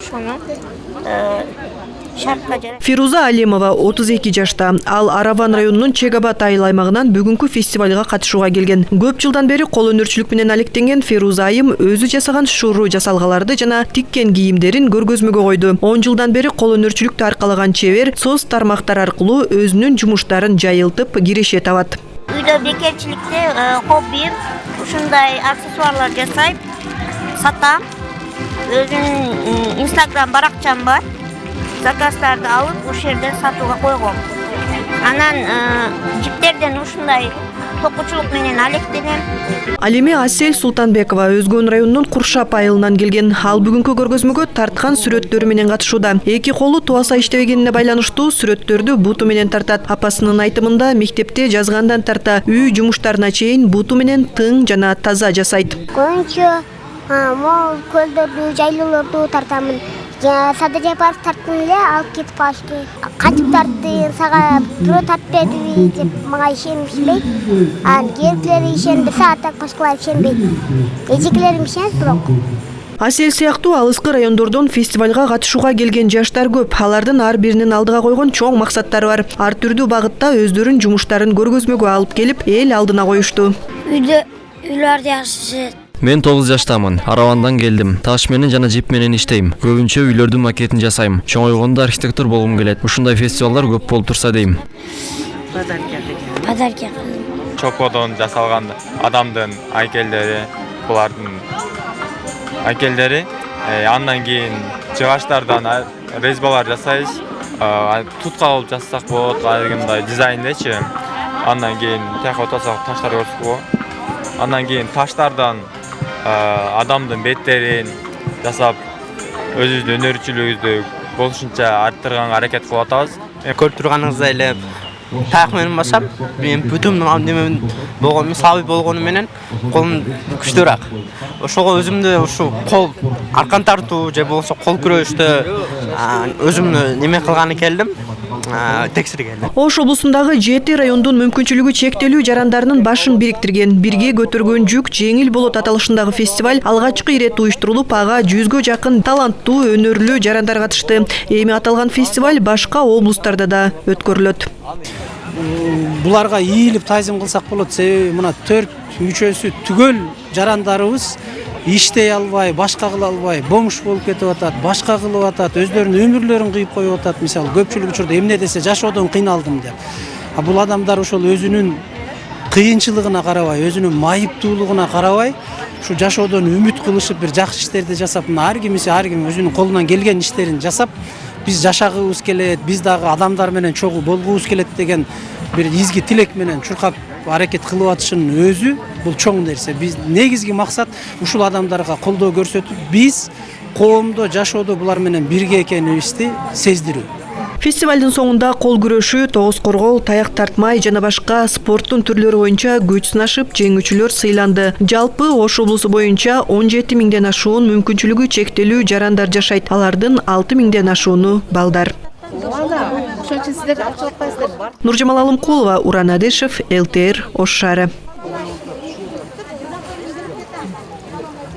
ошону шартка жарат. Фируза Алимова 32 жашта. Ал Араван районунун Чегабат айыл аймагынан бүгүнкү фестивалга катышууга келген. Көп жылдан бери кол өнөрчүлүк менен алектенген Фируза айым өзү жасаган шуру жасалгаларды жана тиккен кийимдерин көргөзмөгө койду. 10 жылдан бери кол өнөрчүлүктү аркалаган чебер соц тармактар аркылуу өзүнүн жумуштарын жайылтып киреше табат. Үйдө бекерчиликте хоббим ушундай аксессуарлар жасайм, сатам. Өзүнүн Instagram баракчам бар. Заказдарды алып, ушул жерде сатууга койгом. Анан жиптерден ушундай токучулук менен алектенем. Ал эми Асель Султанбекова Өзгөн районунун Куршап айылынан келген. Ал бүгүнкү көргөзмөгө тарткан сүрөттөрү менен катышууда. Эки колу туаса иштебегенине байланыштуу сүрөттөрдү буту менен тартат. Апасынын айтымында мектепте жазгандан тарта үй жумуштарына чейин буту менен тың жана таза жасайт. Көбүнчө мол көлдөрдү, жайлуулорду тартамын. Садырия парк тарттым эле, алып кетип калышты. Качып тартты, сага бирөө тартпедиби деп мага ишенишпейт. Кээдикилери ишендирсе, атак башкалар ишенбейт. Эжекелерим ишенет бирок. Асель сыяктуу алыскы райондордон фестивалга катышууга келген жаштар көп. Алардын ар биринин алдыга койгон чоң максаттары бар. Ар түрдүү багытта өздөрүнүн жумуштарын көргөзмөгө алып келип, эл алдына коюшту. Үйлөрдү жакшы. Мен 9 жаштамын. Аравандан келдим. Таш менен жана жип менен иштейм. Көбүнчө үйлөрдүн макетин жасайм. Чоңойгондо архитектор болгум келет. Ушундай фестивалдар көп болуп турса дейм. Подарки. Чокодон жасалган адамдын айкелдери, булардын айкелдери. Андан кийин жыгачтардан резбалар жасайбыз. Тутка кылып жасасак болот, мындай дизайндечи. Андан кийин тияка отасак таштар көрсөк болот. Андан кийин таштардан адамдын беттерин жасап, өзүбүздүн өнөрчүлүгүбүздү болушунча арттырганга аракет кылып атабыз. Көрүп турганыңыздай эле таяк менен басам, мен бүтүм немен болгону, сабый болгону менен колум күчтүүрөөк. Ошого өзүмдү ушу кол аркан тартуу же болбосо кол күрөштө өзүмдү неме кылганы келдим. Текстирген. Ош облусундагы 7 райондун мүмкүнчүлүгү чектелүү жарандарынын башын бириктирген, бирге көтөргөн жүк жеңил болот аталышындагы фестиваль алгачкы ирет уюштурулуп, ага 100гө жакын таланттуу, өнөрлүү жарандар катышты. Эми аталган фестиваль башка облустарда да өткөрүлөт. Буларга ийилип тазим кылсак болот. Себеби мына 4-3өсү түгөл жарандарыбыз иштей албай, башка кыла албай, бомж болуп кетип атат, башка кылып атат, өздөрүнүн өмүрлөрүн кыйып коюп атат. Мисалы, көпчүлүк учурда эмне десе жашоодон кыйналдым деп. Бул адамдар ошол өзүнүн кыйынчылыгына карабай, өзүнүн майыптуулугуна карабай, ушу жашоодон үмүт кылышып бир жакшы иштерди жасап, ар ким өзүнүн колунан келген иштерин жасап, биз жашагыбыз келет, биз дагы адамдар менен чогуу болгубуз келет деген бир изги тилек менен чуркап аракет кылып атышынын өзү бул чоң нерсе. Биз негизги максат ушул адамдарга колдоо көрсөтүп, биз коомдо, жашоодо булар менен бирге экенибизди сездирүү. Фестивалдын соңунда кол күрөшү, тогуз коргоо, таяк тартмай жана башка спорттун түрлөрү боюнча күч сынашып, жеңүүчүлөр сыйланды. Жалпы Ош облусу боюнча 17 миңден ашуун мүмкүнчүлүгү чектелүү жарандар жашайт. Алардын 6 миңден ашууну балдар. Нуржамал Алымкулова, Уран Адышев, ЛТР, Ош шаары.